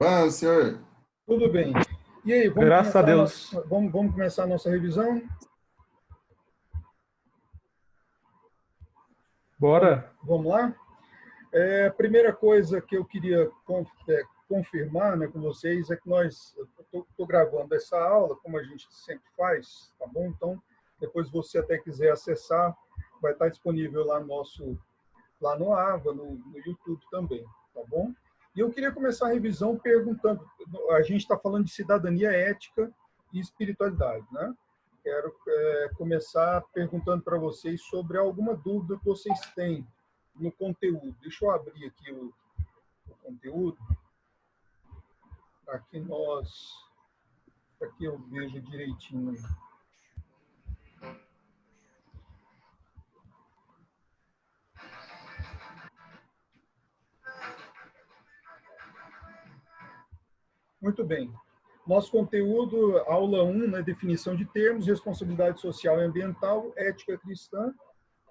Ah, senhor. Tudo bem. E aí, Graças a Deus. vamos começar a nossa revisão? Bora. Vamos lá? A primeira coisa que eu queria confirmar, né, com vocês é que eu estou gravando essa aula, como a gente sempre faz, tá bom? Então, depois se você até quiser acessar, vai estar disponível lá no AVA, no YouTube também, tá bom? E eu queria começar a revisão perguntando, a gente está falando de cidadania ética e espiritualidade, né? Quero começar perguntando para vocês sobre alguma dúvida que vocês têm no conteúdo. Deixa eu abrir aqui o conteúdo, para que eu veja direitinho. Muito bem. Nosso conteúdo, aula 1, né, definição de termos, responsabilidade social e ambiental, ética cristã,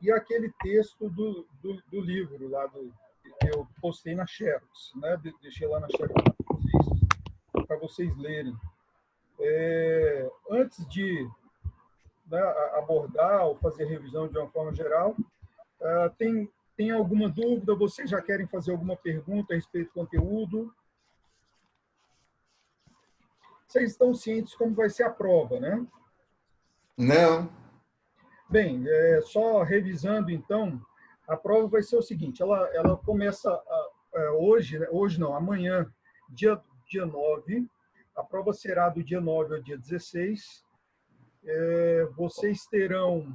e aquele texto do livro lá que eu postei na Xerox, né? Deixei lá na Xerox para vocês lerem. Antes de, né, abordar ou fazer revisão de uma forma geral, tem alguma dúvida? Vocês já querem fazer alguma pergunta a respeito do conteúdo? Vocês estão cientes como vai ser a prova, né? Não. Bem, só revisando, então, a prova vai ser o seguinte, ela começa hoje, né, hoje não, amanhã, dia 9, a prova será do dia 9 ao dia 16, vocês terão...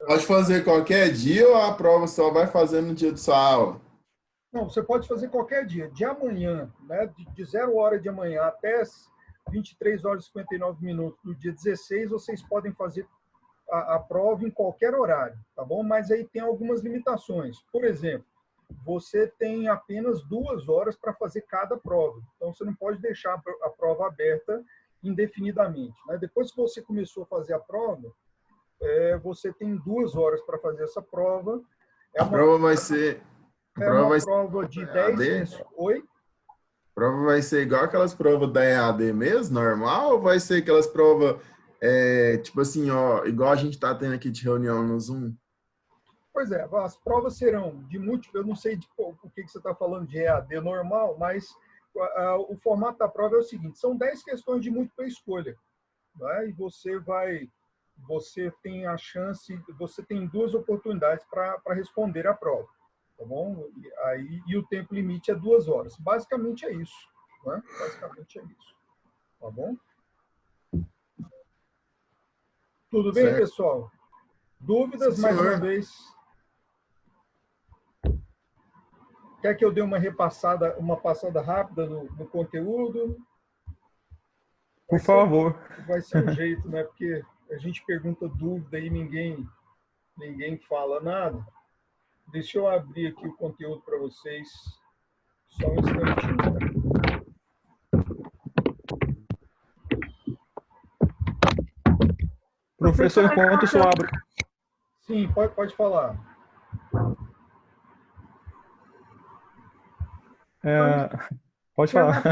Pode fazer qualquer dia ou a prova só vai fazer no dia de sua aula? Não, você pode fazer qualquer dia, de amanhã, né, de 0 hora de amanhã até as 23 horas e 59 minutos do dia 16, vocês podem fazer a prova em qualquer horário, tá bom? Mas aí tem algumas limitações. Por exemplo, você tem apenas 2 horas para fazer cada prova. Então, você não pode deixar a prova aberta indefinidamente, né? Depois que você começou a fazer a prova, você tem 2 horas para fazer essa prova. A prova vai ser, a É prova uma vai ser prova de 10 EAD? questões. Oi? A prova vai ser igual aquelas provas da EAD mesmo, normal, ou vai ser aquelas provas, tipo assim, ó, igual a gente está tendo aqui de reunião no Zoom? Pois é, as provas serão de múltiplo, eu não sei o que você está falando de EAD normal, mas o formato da prova é o seguinte, são 10 questões de múltipla escolha, né? E você tem a chance, você tem 2 oportunidades para responder a prova, tá bom? E o tempo limite é 2 horas. Basicamente é isso, né? Basicamente é isso, tá bom? Tudo bem, Certo? pessoal? Sim, Dúvidas, mais uma senhor. vez? Quer que eu dê uma passada rápida no conteúdo? Por favor. Vai ser um jeito, né? Porque a gente pergunta dúvida e ninguém fala nada. Deixa eu abrir aqui o conteúdo para vocês. Só um instantinho. Professor, enquanto o senhor abre. Sim, pode falar. Pode falar.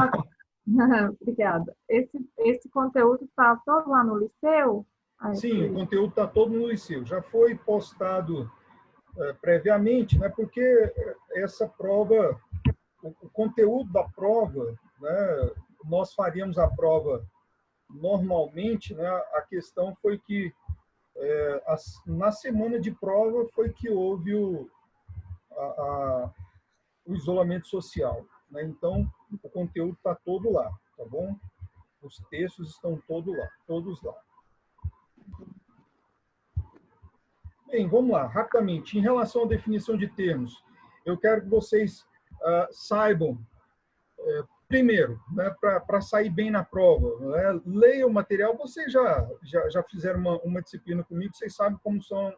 Obrigada. Esse conteúdo está todo lá no Liceu? Sim, o conteúdo está todo no Liceu. Já foi postado previamente, né? Porque essa prova, o conteúdo da prova, né? Nós faríamos a prova normalmente, né? A questão foi que na semana de prova foi que houve o isolamento social, né? Então, o conteúdo está todo lá, tá bom? Os textos estão todos lá. Bem, vamos lá, rapidamente. Em relação à definição de termos, eu quero que vocês saibam, primeiro, né, para sair bem na prova, né, leia o material. Vocês já fizeram uma disciplina comigo, vocês sabem como são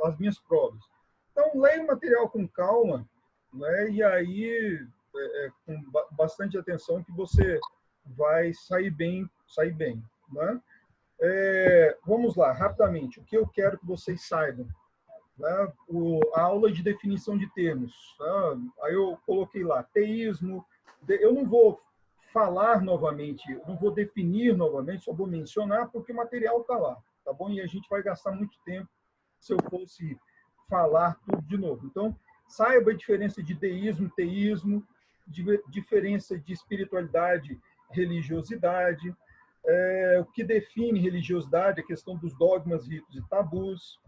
as minhas provas. Então, leia o material com calma, né, e aí, com bastante atenção, que você vai sair bem, né? Vamos lá, rapidamente. O que eu quero que vocês saibam, né? A aula de definição de termos. Aí eu coloquei lá, teísmo. Eu não vou falar novamente, não vou definir novamente, só vou mencionar porque o material está lá, tá bom? E a gente vai gastar muito tempo se eu fosse falar tudo de novo. Então, saiba a diferença de deísmo, teísmo, diferença de espiritualidade, religiosidade, o que define religiosidade, a questão dos dogmas, ritos e tabus,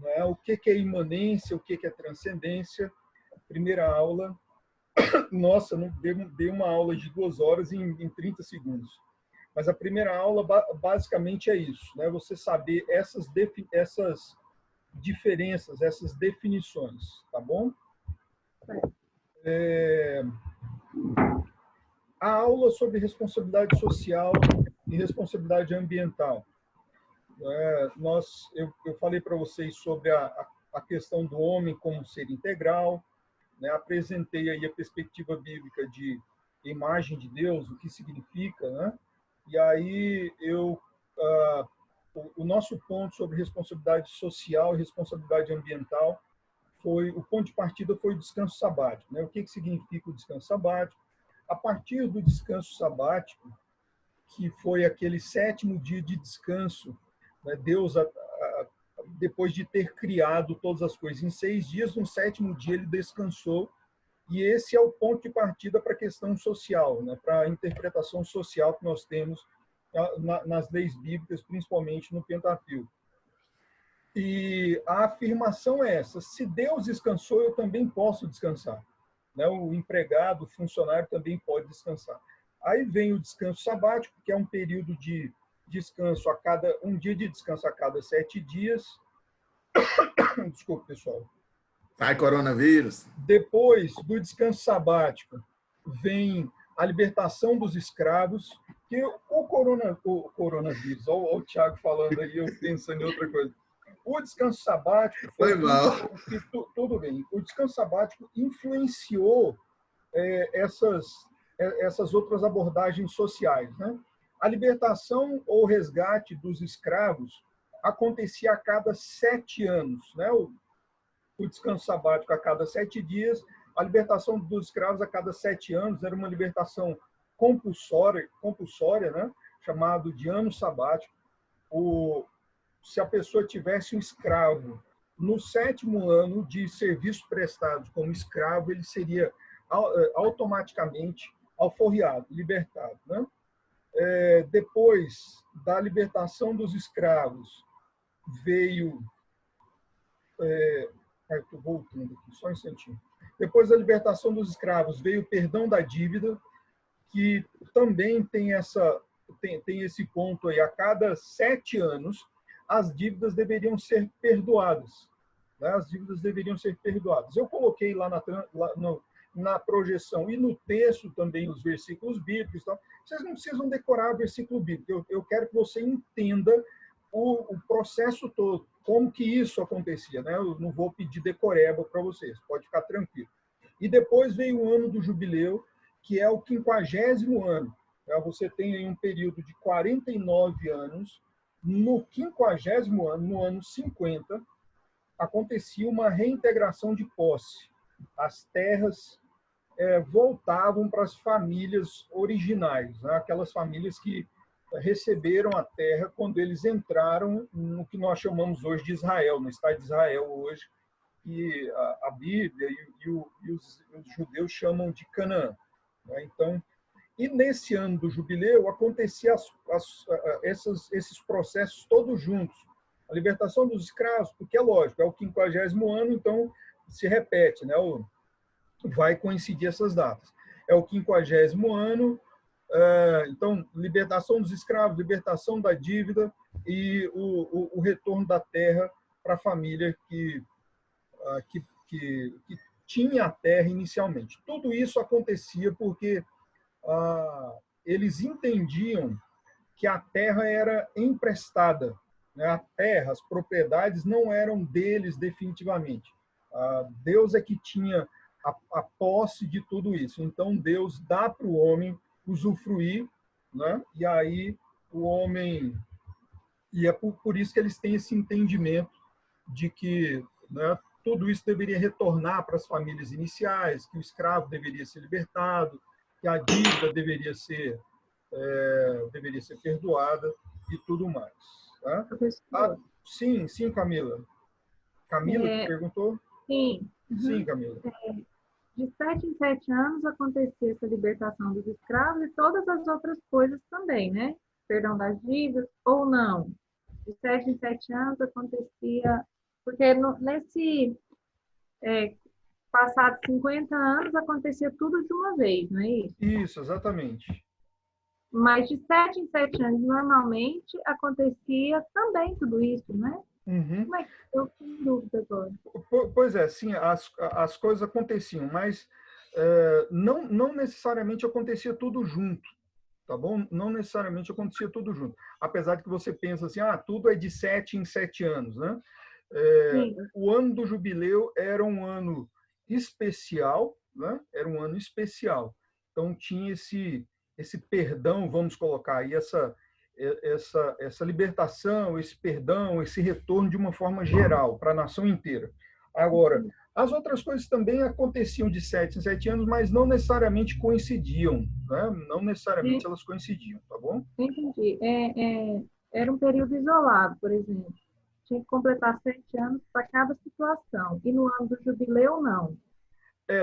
né? O que é imanência, o que é transcendência. Primeira aula. Nossa, não dei uma aula de 2 horas em 30 segundos. Mas a primeira aula basicamente é isso, né? Você saber essas diferenças, essas definições, tá bom? A aula sobre responsabilidade social e responsabilidade ambiental. Eu falei para vocês sobre a questão do homem como ser integral, né? Apresentei aí a perspectiva bíblica de imagem de Deus, o que significa, né? E aí o nosso ponto sobre responsabilidade social e responsabilidade ambiental o ponto de partida foi o descanso sabático, né? O que significa o descanso sabático? A partir do descanso sabático, que foi aquele 7º dia de descanso, né? Deus, depois de ter criado todas as coisas em 6 dias, no 7º dia ele descansou, e esse é o ponto de partida para a questão social, né? Para a interpretação social que nós temos nas leis bíblicas, principalmente no Pentateuco. E a afirmação é essa: se Deus descansou, eu também posso descansar, né? O empregado, o funcionário também pode descansar. Aí vem o descanso sabático, que é um período de descanso um dia de descanso a cada 7 dias. Desculpa, pessoal. Ai, coronavírus. Depois do descanso sabático, vem a libertação dos escravos, que o coronavírus, olha o Thiago falando aí, eu pensando em outra coisa. O descanso sabático foi mal. Tudo bem. O descanso sabático influenciou essas outras abordagens sociais, né? A libertação ou resgate dos escravos acontecia a cada 7 anos, né? O descanso sabático a cada 7 dias, a libertação dos escravos a cada 7 anos, era uma libertação compulsória, né? Chamado de ano sabático. Se a pessoa tivesse um escravo no 7º ano de serviço prestado como escravo, ele seria automaticamente alforriado, libertado, né? Depois da libertação dos escravos, veio... Estou voltando aqui, só um instantinho. Depois da libertação dos escravos, veio o perdão da dívida, que também tem esse ponto aí. A cada 7 anos, as dívidas deveriam ser perdoadas, né? As dívidas deveriam ser perdoadas. Eu coloquei lá na projeção e no texto também os versículos bíblicos. Então, vocês não precisam decorar o versículo bíblico. Eu quero que você entenda o processo todo, como que isso acontecia, né? Eu não vou pedir decoreba para vocês, pode ficar tranquilo. E depois veio o ano do jubileu, que é o 50º ano. Você tem aí um período de 49 anos. No 50º ano, no ano 50, acontecia uma reintegração de posse. As terras voltavam para as famílias originais, né? Aquelas famílias que receberam a terra quando eles entraram no que nós chamamos hoje de Israel, no Estado de Israel hoje, que a Bíblia e os judeus chamam de Canaã, né? Então, e nesse ano do jubileu acontecia esses processos todos juntos. A libertação dos escravos, porque é lógico, é o 50º ano, então se repete, né? Vai coincidir essas datas. É o 50º ano, então, libertação dos escravos, libertação da dívida e o retorno da terra para a família que tinha a terra inicialmente. Tudo isso acontecia porque eles entendiam que a terra era emprestada, né? A terra, as propriedades não eram deles definitivamente. Deus é que tinha a posse de tudo isso. Então, Deus dá para o homem usufruir, né? E aí o homem... E é por isso que eles têm esse entendimento de que, né, tudo isso deveria retornar para as famílias iniciais, que o escravo deveria ser libertado, que a dívida deveria ser perdoada e tudo mais. Tá? Professor, Sim, sim, Camila. Camila que é, perguntou? sim, Sim, Camila. de 7 em 7 anos acontecia essa libertação dos escravos e todas as outras coisas também, né? Perdão das dívidas ou não. De 7 em 7 anos acontecia, porque nesse passado 50 anos acontecia tudo de uma vez, não é isso? Isso, exatamente. Mas de 7 em 7 anos, normalmente, acontecia também tudo isso, né? Uhum. Como é que eu tenho dúvida agora? Pois é, sim, as coisas aconteciam, mas não necessariamente acontecia tudo junto, tá bom? Não necessariamente acontecia tudo junto. Apesar de que você pensa assim, tudo é de 7 em 7 anos, né? Sim, O ano do jubileu era um ano especial, né? Era um ano especial. Então tinha esse perdão, vamos colocar aí essa libertação, esse perdão, esse retorno de uma forma geral para a nação inteira. Agora, as outras coisas também aconteciam de 7 em 7 anos, mas não necessariamente coincidiam, né? Não necessariamente elas coincidiam, tá bom? entendi. Era um período isolado, por exemplo. Tinha que completar 7 anos para cada situação. E no ano do jubileu, não.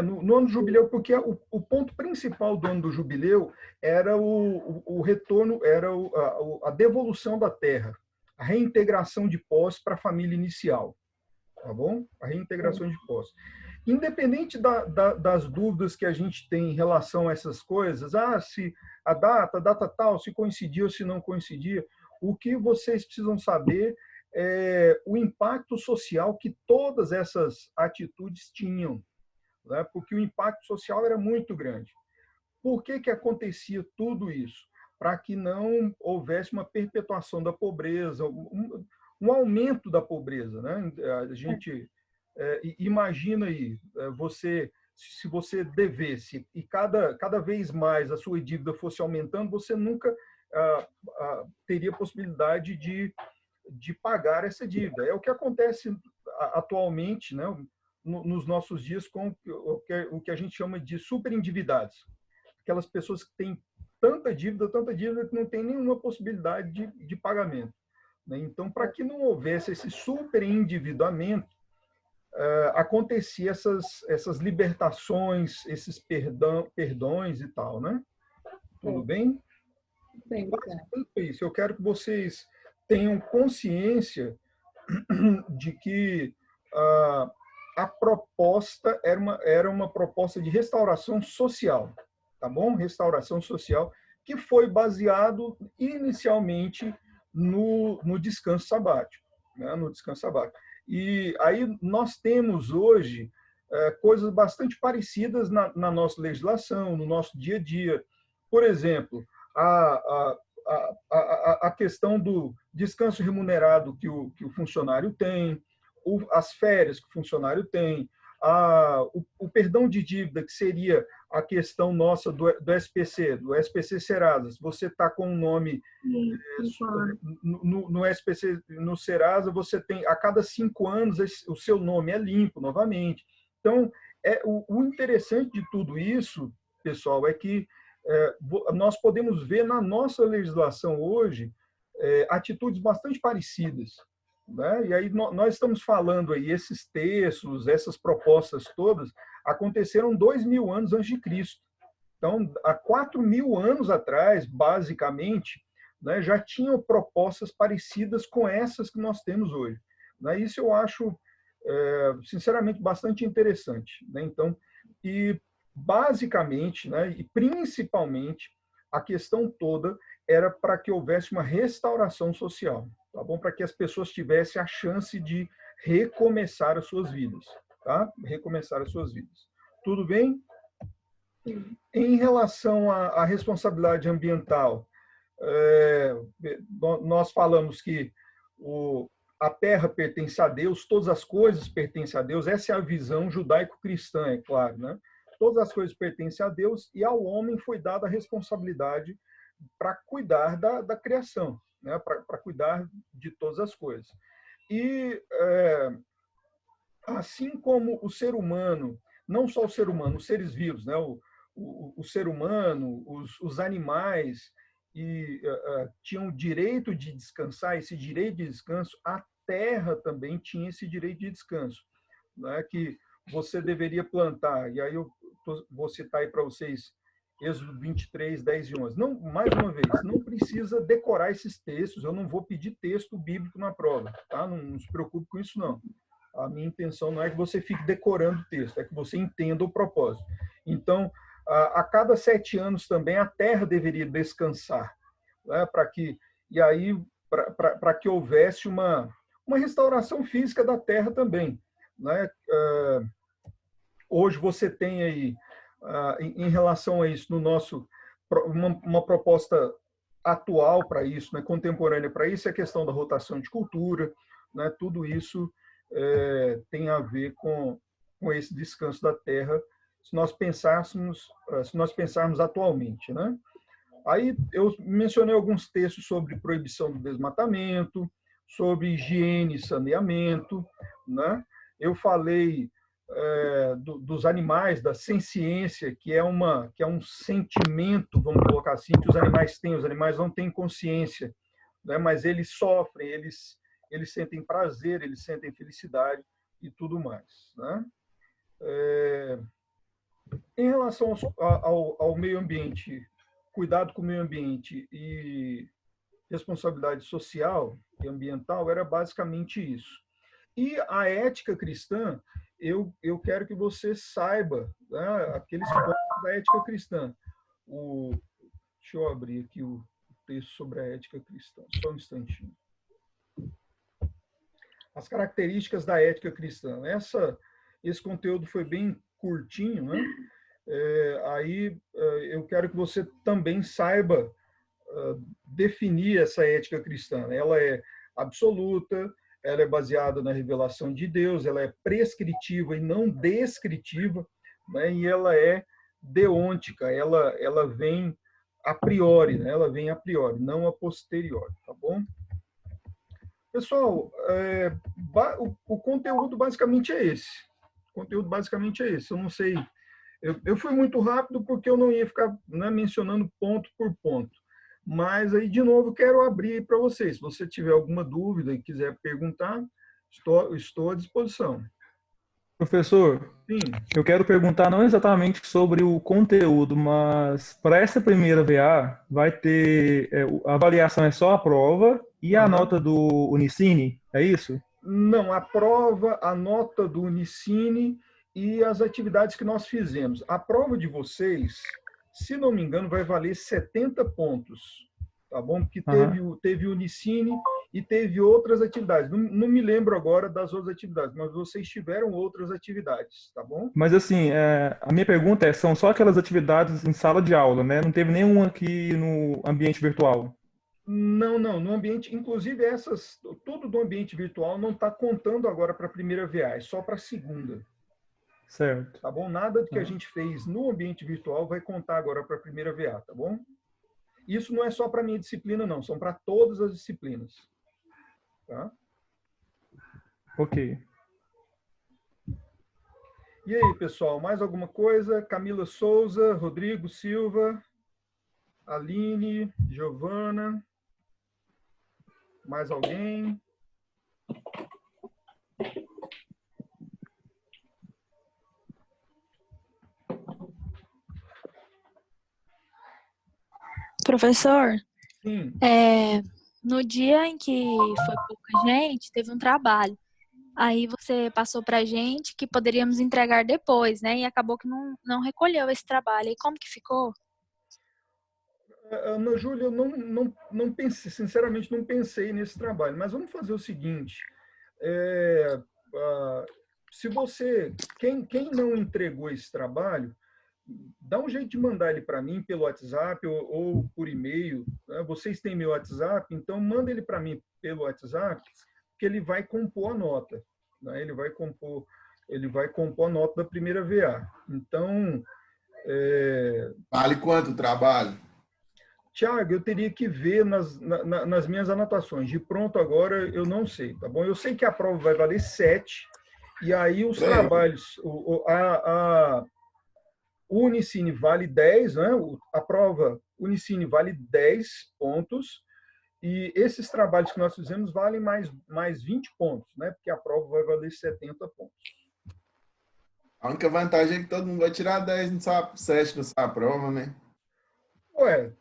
No ano do jubileu, porque o ponto principal do ano do jubileu era o retorno, era a devolução da terra, a reintegração de posse para a família inicial, tá bom? A reintegração de posse. Independente das dúvidas que a gente tem em relação a essas coisas, se a data tal, se coincidia ou se não coincidia, o que vocês precisam saber é o impacto social que todas essas atitudes tinham, né? Porque o impacto social era muito grande. Por que acontecia tudo isso? Para que não houvesse uma perpetuação da pobreza, um aumento da pobreza, né? A gente imagina aí, se você devesse e cada vez mais a sua dívida fosse aumentando, você nunca teria possibilidade de pagar essa dívida. É o que acontece atualmente, né? Nos nossos dias com o que a gente chama de superendividados. Aquelas pessoas que têm tanta dívida que não tem nenhuma possibilidade de pagamento, né? Então, para que não houvesse esse superendividamento, acontecia essas libertações, esses perdões e tal, né? Tudo bem? Bem, obrigada. É isso. Eu quero que vocês tenham consciência de que a proposta era uma proposta de restauração social, tá bom? Restauração social que foi baseado inicialmente no descanso sabático, né? No descanso sabático. E aí nós temos hoje coisas bastante parecidas na nossa legislação, no nosso dia a dia. Por exemplo, a questão do descanso remunerado que o funcionário tem, as férias que o funcionário tem, o perdão de dívida, que seria a questão nossa do SPC, do SPC Serasa. Se você está com um nome Sim, concordo. no SPC, no Serasa, você tem, a cada 5 anos, o seu nome é limpo novamente. Então, o interessante de tudo isso, pessoal, é que nós podemos ver na nossa legislação hoje atitudes bastante parecidas, né? E aí nós estamos falando aí, esses textos, essas propostas todas, aconteceram 2000 anos antes de Cristo. Então, há 4000 anos atrás, basicamente, né, já tinham propostas parecidas com essas que nós temos hoje, né? Isso eu acho, sinceramente, bastante interessante, né? Então, e basicamente, né, e principalmente, a questão toda era para que houvesse uma restauração social, tá bom? Para que as pessoas tivessem a chance de recomeçar as suas vidas, tá? Recomeçar as suas vidas. Tudo bem? Sim. Em relação à responsabilidade ambiental, nós falamos que a terra pertence a Deus, todas as coisas pertencem a Deus, essa é a visão judaico-cristã, é claro, né? Todas as coisas pertencem a Deus e ao homem foi dada a responsabilidade para cuidar da criação, né? Para cuidar de todas as coisas. E, assim como o ser humano, não só o ser humano, os seres vivos, né? o ser humano, os animais, tinham o direito de descansar, esse direito de descanso, a terra também tinha esse direito de descanso, né? Que você deveria plantar, e aí eu vou citar aí para vocês Êxodo 23, 10 e 11. Não, mais uma vez, não precisa decorar esses textos, eu não vou pedir texto bíblico na prova, tá? Não se preocupe com isso, não. A minha intenção não é que você fique decorando o texto, é que você entenda o propósito. Então, a cada 7 anos também a terra deveria descansar, né? Para que houvesse uma restauração física da terra também, né? Hoje você tem aí, em relação a isso, no nosso uma proposta atual para isso, né, contemporânea para isso, é a questão da rotação de cultura, né? Tudo isso tem a ver com esse descanso da terra, se nós pensarmos atualmente, né? Aí eu mencionei alguns textos sobre proibição do desmatamento, sobre higiene e saneamento, né? Eu falei dos animais, da senciência, que é um sentimento, vamos colocar assim, que os animais têm. Os animais não têm consciência, né? Mas eles sofrem, eles sentem prazer, eles sentem felicidade e tudo mais, né? Em relação ao meio ambiente, cuidado com o meio ambiente e responsabilidade social e ambiental, era basicamente isso. E a ética cristã, eu quero que você saiba, né, aqueles pontos da ética cristã. Deixa eu abrir aqui o texto sobre a ética cristã, só um instantinho. As características da ética cristã. Esse conteúdo foi bem curtinho, né? Aí eu quero que você também saiba definir essa ética cristã. Ela é absoluta, ela é baseada na revelação de Deus, ela é prescritiva e não descritiva, né? E ela é deôntica, ela vem a priori, né? Ela vem a priori, não a posteriori, tá bom? Pessoal, o conteúdo basicamente é esse. O conteúdo basicamente é esse. Eu não sei, eu fui muito rápido porque eu não ia ficar, né, mencionando ponto por ponto. Mas aí, de novo, quero abrir para vocês. Se você tiver alguma dúvida e quiser perguntar, estou à disposição. Professor, Sim. eu quero perguntar não exatamente sobre o conteúdo, mas para essa primeira VA vai ter a avaliação é só a prova e a nota do Unicine, é isso? Não, a prova, a nota do Unicine e as atividades que nós fizemos. A prova de vocês, se não me engano, vai valer 70 pontos, tá bom? Porque teve o Unicine e teve outras atividades. Não me lembro agora das outras atividades, mas vocês tiveram outras atividades, tá bom? Mas assim, a minha pergunta são só aquelas atividades em sala de aula, né? Não teve nenhuma aqui no ambiente virtual? Não, no ambiente, inclusive tudo do ambiente virtual não está contando agora para a primeira VA, é só para a segunda. Certo. Tá bom? Nada do que a gente fez no ambiente virtual vai contar agora para a primeira VA, tá bom? Isso não é só para a minha disciplina, não. São para todas as disciplinas. Tá? Ok. E aí, pessoal, mais alguma coisa? Camila Souza, Rodrigo Silva, Aline, Giovana. Mais alguém? Professor, Sim. No dia em que foi pouca gente, teve um trabalho. Aí você passou para a gente que poderíamos entregar depois, né? E acabou que não recolheu esse trabalho. E como que ficou? Ana Júlia, eu não pensei, sinceramente, não pensei nesse trabalho. Mas vamos fazer o seguinte. Se quem não entregou esse trabalho, dá um jeito de mandar ele para mim pelo WhatsApp ou por e-mail. Né? Vocês têm meu WhatsApp, então manda ele para mim pelo WhatsApp, que ele vai compor a nota. Né? Ele vai compor a nota da primeira VA. Então... Vale quanto o trabalho? Tiago, eu teria que ver nas minhas anotações. De pronto agora, eu não sei, tá bom? Eu sei que a prova vai valer 7, e aí os trabalhos... O O Unicine vale 10, né? A prova Unicine vale 10 pontos, e esses trabalhos que nós fizemos valem mais 20 pontos, né? Porque a prova vai valer 70 pontos. A única vantagem é que todo mundo vai tirar 10 no sua 7 na sua prova, né? Ué,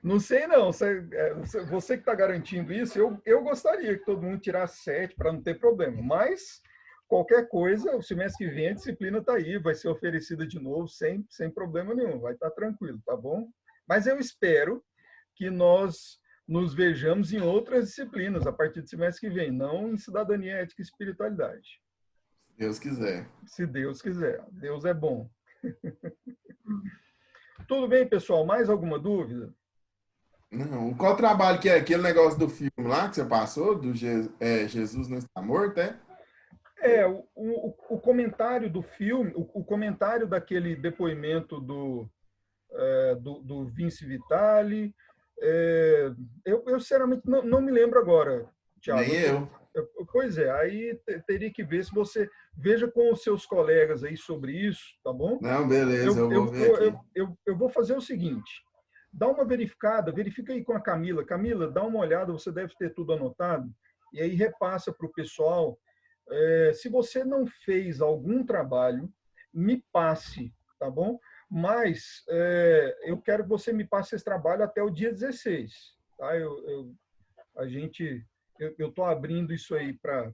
não sei não. Você que está garantindo isso, eu gostaria que todo mundo tirasse 7 para não ter problema. Mas qualquer coisa, o semestre que vem a disciplina está aí, vai ser oferecida de novo sem problema nenhum, vai estar tranquilo, tá bom? Mas eu espero que nós nos vejamos em outras disciplinas a partir do semestre que vem, não em cidadania, ética e espiritualidade. Se Deus quiser. Se Deus quiser. Deus é bom. Tudo bem, pessoal? Mais alguma dúvida? Não. Qual trabalho que é? Aquele negócio do filme lá que você passou, do Jesus não está morto, é? O comentário do filme, o comentário daquele depoimento do Vince Vitali, eu sinceramente não me lembro agora, Thiago. Nem eu. Pois é, aí teria que ver se você veja com os seus colegas aí sobre isso, tá bom? Não, beleza, eu vou ver aqui. Eu vou fazer o seguinte, dá uma verificada, verifica aí com a Camila. Camila, dá uma olhada, você deve ter tudo anotado, e aí repassa para o pessoal. Se você não fez algum trabalho, me passe, tá bom? Mas eu quero que você me passe esse trabalho até o dia 16, tá? Eu estou abrindo isso aí para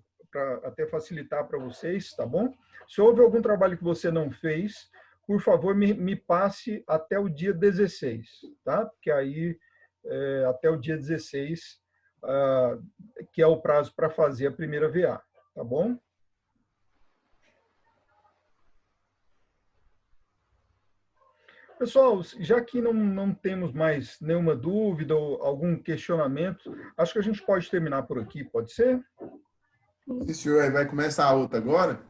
até facilitar para vocês, tá bom? Se houve algum trabalho que você não fez, por favor, me passe até o dia 16, tá? Porque aí, até o dia 16, que é o prazo para fazer a primeira VA, tá bom? Pessoal, já que não temos mais nenhuma dúvida ou algum questionamento, acho que a gente pode terminar por aqui, pode ser? Sim, senhor, vai começar a outra agora?